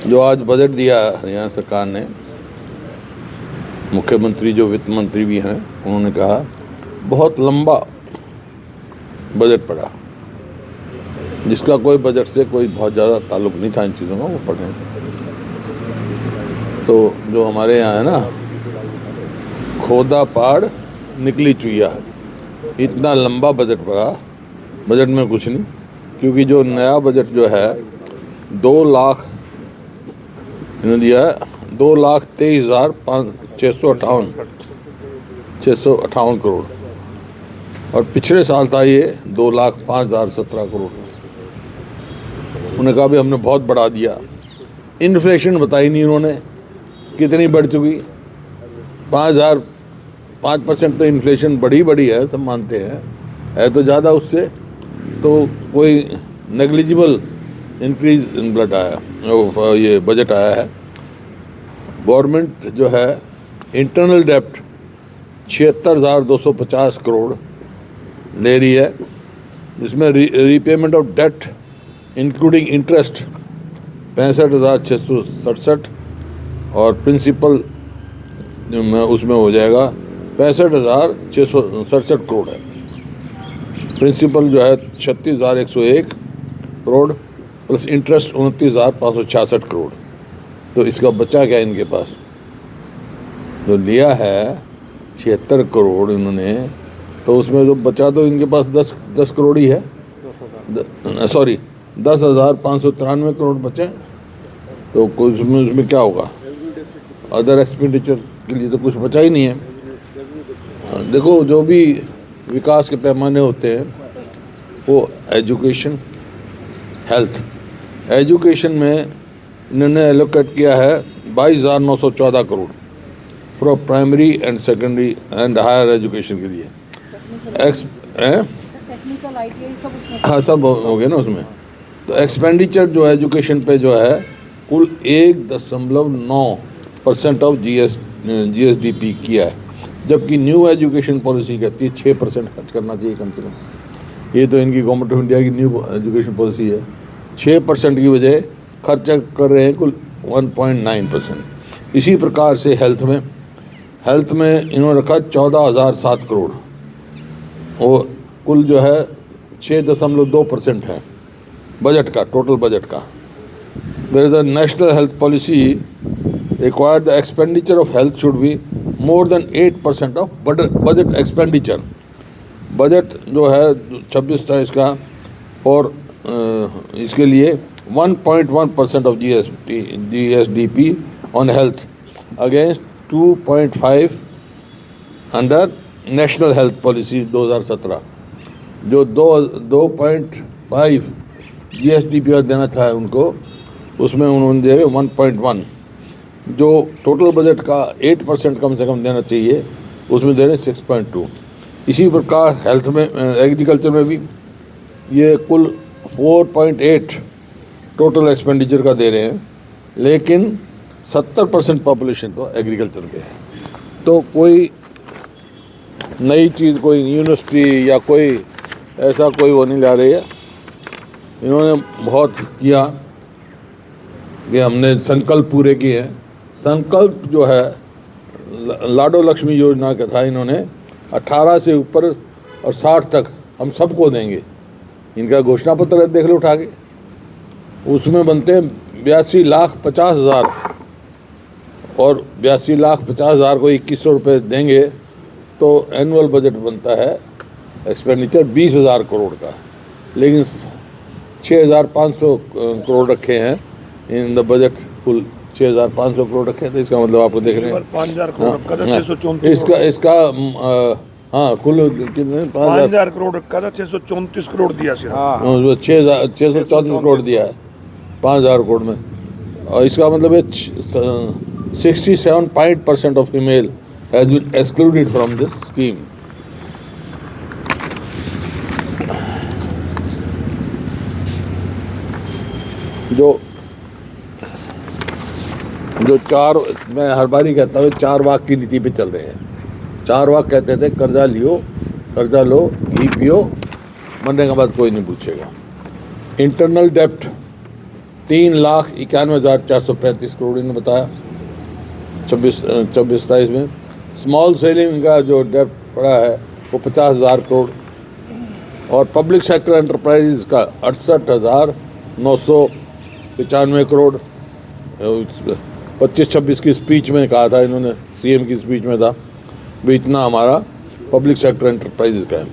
जो आज बजट दिया हरियाणा सरकार ने, मुख्यमंत्री जो वित्त मंत्री भी हैं, उन्होंने कहा बहुत लंबा बजट पड़ा, जिसका कोई बजट से कोई बहुत ज़्यादा ताल्लुक नहीं था इन चीज़ों का, वो पढ़े। तो जो हमारे यहाँ है ना, खोदा पहाड़ निकली चुईया, इतना लंबा बजट पड़ा, बजट में कुछ नहीं। क्योंकि जो नया बजट जो है 2 लाख इन्होंने दिया है, 2,23,658 करोड़, और पिछले साल था ये 2,05,017 करोड़। उन्होंने कहा भी हमने बहुत बढ़ा दिया। इन्फ्लेशन बताई नहीं उन्होंने कितनी बढ़ चुकी। 5% तो इन्फ्लेशन बड़ी है, सब मानते हैं, है तो ज़्यादा उससे, तो कोई नेग्लिजिबल इंक्रीज इन ब्लड आया, ये बजट आया है। गवर्नमेंट जो है इंटरनल डेप्ट 76,250 करोड़ ले रही है, जिसमें repayment of debt including interest 65,667 और प्रिंसिपल उसमें हो जाएगा 65,667 करोड़ है। प्रिंसिपल जो है 36,101 करोड़ प्लस इंटरेस्ट 29,566 करोड़। तो इसका बचा क्या इनके पास? तो लिया है 76 करोड़ इन्होंने, तो उसमें तो बचा तो इनके पास 10 करोड़ ही है, सॉरी 10,593 करोड़ बचे। तो कुछ उसमें क्या होगा? अदर एक्सपेंडिचर के लिए तो कुछ बचा ही नहीं है। देखो, जो भी विकास के पैमाने होते हैं वो एजुकेशन, हेल्थ, एजुकेशन में इन्होंने एलोकेट किया है 22,914 crore for primary and secondary and higher education के लिए। टेक्निकल आईटीआई सब उसमें, हाँ, सब हो गया ना उसमें। तो एक्सपेंडिचर जो एजुकेशन पे जो है कुल 1.9% ऑफ GSDP किया है, जबकि न्यू एजुकेशन पॉलिसी कहती है 6% खर्च करना चाहिए कम से कम। ये तो इनकी गवर्नमेंट ऑफ इंडिया की न्यू एजुकेशन पॉलिसी है। 6% की बजाय खर्च कर रहे हैं कुल 1.9%। इसी प्रकार से हेल्थ में इन्होंने रखा 14,007 करोड़, वो कुल जो है 6.2% है बजट का, टोटल बजट का। There is a national health policy required the expenditure of health should be more than 8% of budget expenditure. Budget जो है 26-27 का और इसके लिए 1.1% of GSDP on health against 2.5 under national health policy 2017। जो 2.5 GSDP देना था उनको, उसमें उन्होंने दे रहे 1.1। जो टोटल बजट का 8% कम से कम देना चाहिए, उसमें दे रहे 6.2। इसी प्रकार हेल्थ में, एग्रीकल्चर में भी ये कुल 4.8 टोटल एक्सपेंडिचर का दे रहे हैं, लेकिन 70% पॉपुलेशन तो एग्रीकल्चर के है। तो कोई नई चीज़, कोई यूनिवर्सिटी या कोई ऐसा कोई वो नहीं ला रही है। इन्होंने बहुत किया कि हमने संकल्प पूरे किए हैं। संकल्प जो है लाडो लक्ष्मी योजना का था, इन्होंने 18 से ऊपर और 60 तक हम सबको देंगे। इनका घोषणा पत्र है, देख लो उठा के, उसमें बनते हैं 82,50,000 और 82,50,000 को 2,100 रुपये देंगे तो एनुअल बजट बनता है एक्सपेंडिचर 20,000 करोड़ का। लेकिन 6,500 करोड़ रखे हैं इन द बजट, कुल 6,500 करोड़ रखे हैं। तो इसका मतलब आपको देख रहे हैं 5,000 करोड़ रखा था, 634 इसका हाँ, कुल कितने? 5,000 करोड़ रखा था, 634 करोड़ दिया सिर्फ। 634 करोड़ दिया है 5,000 करोड़ में। और इसका मतलब है 67% of female has been excluded from this scheme. जो चार, मैं हर बार ही कहता हूँ, 4 वाक की नीति पे चल रहे हैं। 4 वाक कहते थे, कर्जा लो, घी पियो, मरने के बाद कोई नहीं पूछेगा। इंटरनल डेप्ट 3,91,435 करोड़ इन्होंने बताया 26-27 में। स्मॉल सेलिंग का जो डेट पड़ा है वो 50,000 करोड़ और पब्लिक सेक्टर एंटरप्राइज का 68,995 करोड़। 25-26 की स्पीच में कहा था इन्होंने, सीएम की स्पीच में था भी इतना हमारा पब्लिक सेक्टर एंटरप्राइज का है।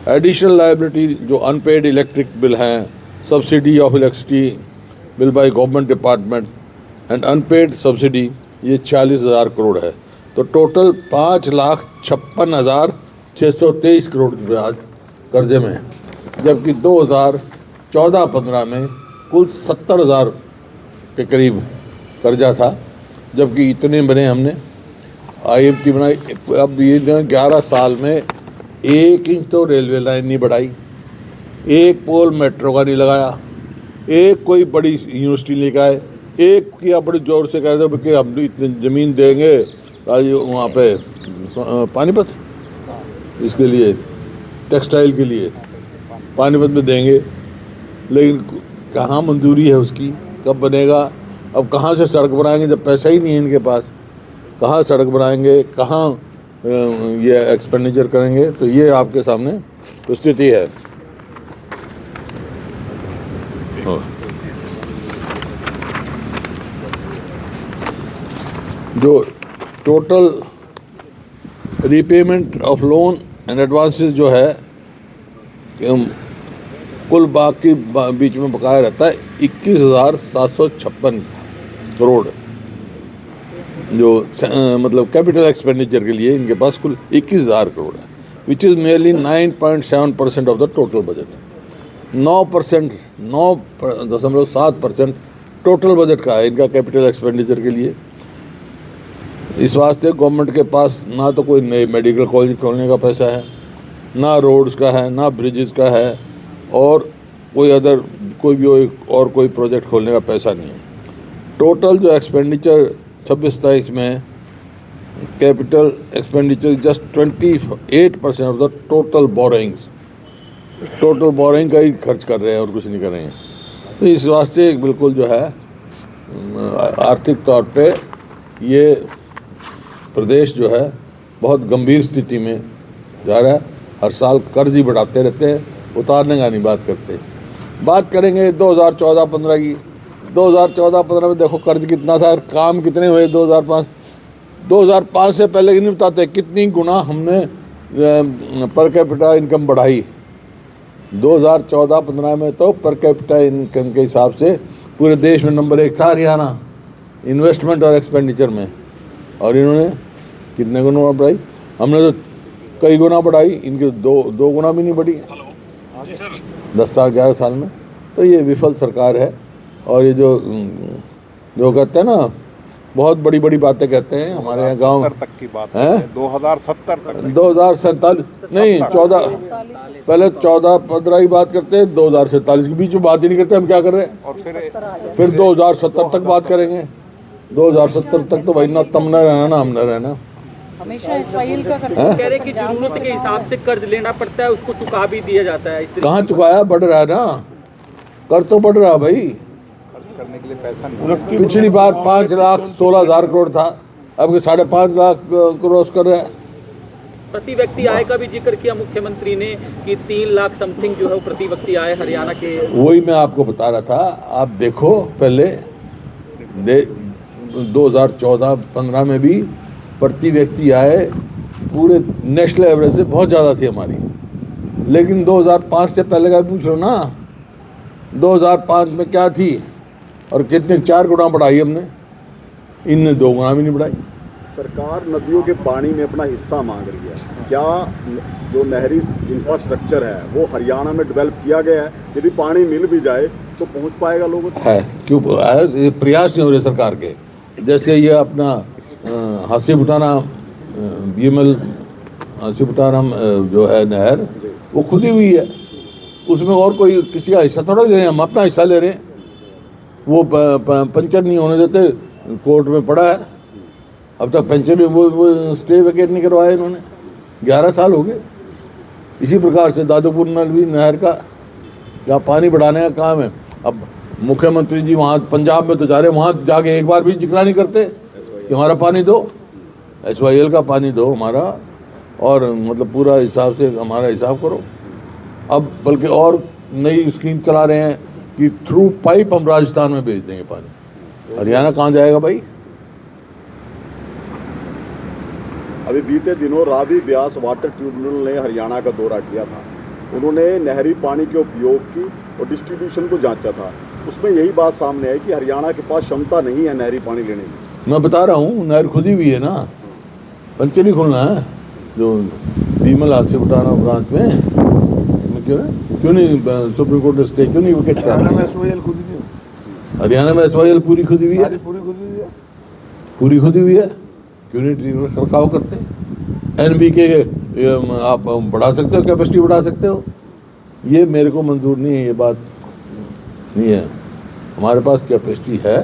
एडिशनल लायबिलिटी जो अनपेड इलेक्ट्रिक बिल हैं, subsidy of electricity bill by government department and unpaid subsidy, ये 40,000 करोड़ है। तो टोटल 5,56,623 करोड़ रुपये आज कर्जे में है, जबकि 2014-15 में कुल 70,000 के करीब कर्जा था, जबकि इतने बने हमने IFT बनाई। अब ये 11 साल में 1 इंच तो रेलवे लाइन नहीं बढ़ाई, एक पोल मेट्रो का नहीं लगाया, एक कोई बड़ी यूनिवर्सिटी लेकर आए, एक किया बड़ी जोर से कह दो कि हम इतनी ज़मीन देंगे वहाँ पे पानीपत, इसके लिए टेक्सटाइल के लिए पानीपत में देंगे, लेकिन कहाँ मंजूरी है उसकी, कब बनेगा? अब कहाँ से सड़क बनाएंगे जब पैसा ही नहीं है इनके पास? कहाँ सड़क बनाएंगे, कहाँ ये एक्सपेंडिचर करेंगे? तो ये आपके सामने तो स्थिति है। जो total repayment of loan and advances जो है कुल बाकी बीच में बकाया रहता है 21,756 करोड़, जो मतलब कैपिटल एक्सपेंडिचर के लिए इनके पास कुल 21,000 करोड़ है, which is merely 9.7% of the total budget. 9.7% total budget का है इनका कैपिटल एक्सपेंडिचर के लिए। इस वास्ते गवर्नमेंट के पास ना तो कोई नए मेडिकल कॉलेज खोलने का पैसा है, ना रोड्स का है, ना ब्रिजेस का है, और कोई भी और कोई प्रोजेक्ट खोलने का पैसा नहीं है। टोटल जो एक्सपेंडिचर 26-27 में capital expenditure just 28% of the total borrowings, total borrowing का ही खर्च कर रहे हैं और कुछ नहीं कर रहे हैं। तो इस वास्ते बिल्कुल जो है आर्थिक तौर पे ये प्रदेश जो है बहुत गंभीर स्थिति में जा रहा है। हर साल कर्ज ही बढ़ाते रहते हैं, उतारने का नहीं बात करते। बात करेंगे 2014-15 की। 2014-15 में देखो कर्ज कितना था और काम कितने हुए। 2005 से पहले ही नहीं बताते कितनी गुना हमने पर कैपिटा इनकम बढ़ाई। 2014-15 में तो पर कैपिटा इनकम के हिसाब से पूरे देश में नंबर 1 था हरियाणा, इन्वेस्टमेंट और एक्सपेंडिचर में, और इन्होंने कितने गुना बढ़ाई? हमने तो कई गुना बढ़ाई, इनके दो गुना भी नहीं बढ़ी 10 साल 11 साल में। तो ये विफल सरकार है। और ये जो कहते हैं ना, बहुत बड़ी बड़ी बातें कहते हैं हमारे यहाँ गाँव तक की बात है, 2070 तक 2047 नहीं 14, पहले 14-15 की बात करते हैं, 2047 के बीच में बात ही नहीं करते। हम क्या कर रहे हैं? और फिर 2070 तक बात करेंगे। 2070 तक तो भाई ना तम न रहना ना हम न रहना। हमेशा इस्राइल का करते कह रहे कि जरूरत के हिसाब से कर्ज लेना पड़ता है, उसको चुका भी दिया जाता है। कहाँ चुकाया? बढ़ रहा है ना, कर तो बढ़ रहा भाई। करने के लिए पैसा नहीं। पिछली बार 5,16,000 करोड़ था, अब 5.5 लाख क्रॉस कर रहा है। प्रति व्यक्ति आय का भी जिक्र किया मुख्यमंत्री ने कि 3 लाख समथिंग जो है वो प्रति व्यक्ति आय हरियाणा के। वही मैं आपको बता रहा था। आप देखो पहले 2014-15 में भी प्रति व्यक्ति आय पूरे नेशनल एवरेज से बहुत ज़्यादा थी हमारी, लेकिन 2005 से पहले का पूछ लो ना, 2005 में क्या थी और कितने 4 गुना बढ़ाई हमने, इनने 2 गुना भी नहीं बढ़ाई। सरकार नदियों के पानी में अपना हिस्सा मांग रही है। क्या जो नहरी इंफ्रास्ट्रक्चर है वो हरियाणा में डेवलप किया गया है? यदि पानी मिल भी जाए तो पहुंच पाएगा लोगों तक? है क्यों? ये प्रयास नहीं हो रहे सरकार के। जैसे ये अपना हासीपुटाना बीमल हासीपुटाना जो है नहर, वो खुली हुई है, उसमें और कोई किसी का हिस्सा थोड़ा ले रहे हैं, हम अपना हिस्सा ले रहे हैं। वो पंचर नहीं होने देते, कोर्ट में पड़ा है, अब तक पंचर में वो स्टे वेकेट नहीं करवाया इन्होंने, 11 साल हो गए। इसी प्रकार से दादूपुर नल भी नहर का जहाँ पानी बढ़ाने का काम है। अब मुख्यमंत्री जी वहाँ पंजाब में तो जा रहे, वहाँ जाके एक बार भी जिक्र नहीं करते कि हमारा पानी दो, SYL का पानी दो हमारा, और मतलब पूरा हिसाब से हमारा हिसाब करो। अब बल्कि और नई स्कीम चला रहे हैं कि थ्रू पाइप हम राजस्थान में भेज देंगे पानी। हरियाणा कहाँ जाएगा भाई? अभी बीते दिनों रावी ब्यास वाटर ट्रिब्यूनल ने हरियाणा का दौरा किया था। उन्होंने नहरी पानी के उपयोग की और डिस्ट्रीब्यूशन को जांचा था। उसमें यही बात सामने आई कि हरियाणा के पास क्षमता नहीं है नहरी पानी लेने की। मैं बता रहा हूँ, नहर खुदी हुई है ना, पंचे नहीं खुलना है जो बीमल हाथ से उठाना ब्रांच में क्यों नहीं सुप्रीम कोर्ट ने स्टे क्यों नहीं विकेट हरियाणा में SYL खुद ही नहीं, हरियाणा में SYL पूरी खुदी हुई है, पूरी खुद ही है। पूरी खुदी हुई है, क्यों नहीं रखरखाव करते? NBK आप बढ़ा सकते हो, कैपेसिटी बढ़ा सकते हो। ये मेरे को मंजूर नहीं है, ये बात नहीं है। हमारे पास कैपेसिटी है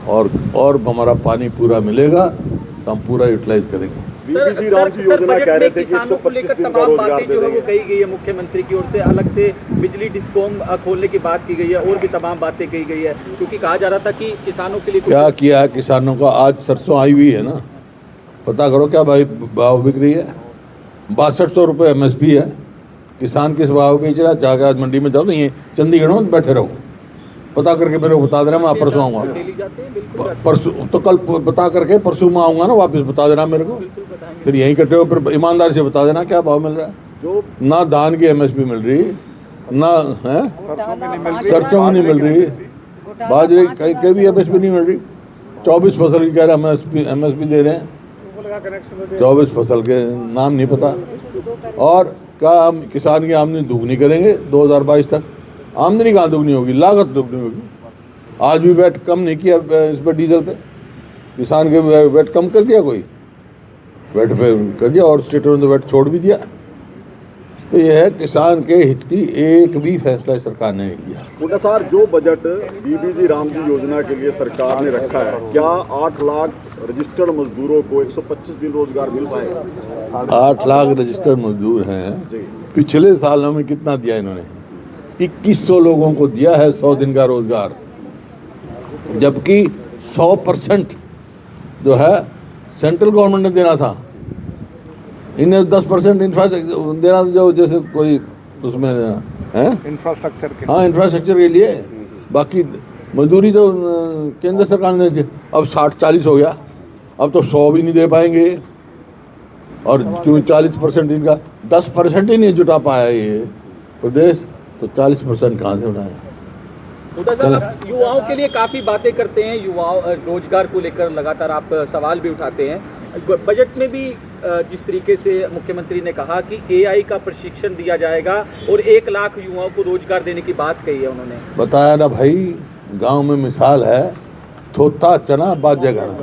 और हमारा पानी पूरा मिलेगा तो हम पूरा यूटिलाइज करेंगे। बीबीजी राम जी योजना कह रहे थे कि किसानों को 125 लेकर दिन का तमाम रोजगार बातें दे जो है वो देंगे। कही गई है, मुख्यमंत्री की ओर से अलग से बिजली डिस्कॉम खोलने की बात की गई है, और भी तमाम बातें कही गई है, क्योंकि कहा जा रहा था कि किसानों के लिए क्या किया है किसानों का? आज सरसों आई हुई है ना, पता करो क्या भाव बिक रही है। 6200 रुपये MSP है। किसान किस भाव बेच रहा है? जाके आज मंडी में जाओ, नहीं चंडीगढ़ में बैठे रहो, पता करके मेरे को बता देना, मैं परसों आऊँगा। डेली जाते हैं, बिल्कुल जाते परसों तो कल बता करके परसों में आऊँगा ना, वापस बता देना मेरे को। बिल्कुल बताएंगे। फिर यहीं इकट्ठे हो, फिर ईमानदारी से बता देना क्या भाव मिल रहा है। जो ना धान की MSP मिल रही, ना है सरसों में नहीं मिल रही, बाजरे कहीं भी MSP नहीं मिल रही। 24 फसल की कह रहे MSP दे रहे हैं, 24 फसल के नाम नहीं पता। और क्या हम किसान की आमदनी दुगनी करेंगे 2022 तक? आमदनी कहाँ दुगनी होगी, लागत दुगनी होगी। आज भी वैट कम नहीं किया इस पर, डीजल पे किसान के वैट कम कर दिया, कोई वैट पे कर दिया, और स्टेटों ने वैट छोड़ भी दिया। तो यह है किसान के हित की एक भी फैसला सरकार ने नहीं लिया। मुंडा साहब, जो बजट बीबीजी राम जी योजना के लिए सरकार ने रखा है, क्या 8 लाख रजिस्टर्ड मजदूरों को 125 दिन रोजगार मिल पाएगा? 8 लाख रजिस्टर्ड मजदूर हैं। जी। पिछले सालों में कितना दिया इन्होंने? 2100 लोगों को दिया है 100 दिन का रोजगार, जबकि 100% जो है सेंट्रल गवर्नमेंट ने देना था। इन्हें 10% इंफ्रास्ट्रक्चर देना था, जो जैसे कोई उसमें है इंफ्रास्ट्रक्चर के हाँ इंफ्रास्ट्रक्चर के लिए। बाकी मजदूरी तो केंद्र सरकार ने दी। अब 60-40 हो गया, अब तो 100 भी नहीं दे पाएंगे। और क्यों 40% इनका 10% ही नहीं जुटा पाया ये प्रदेश, तो 40% कहाँ से उठाया? मुद्दा साहब, युवाओं के लिए काफ़ी बातें करते हैं, युवाओं रोजगार को लेकर लगातार आप सवाल भी उठाते हैं। बजट में भी जिस तरीके से मुख्यमंत्री ने कहा कि AI का प्रशिक्षण दिया जाएगा और 1 लाख युवाओं को रोजगार देने की बात कही है उन्होंने। बताया ना भाई, गांव में मिसाल है, थोथा चना बाजे गाना।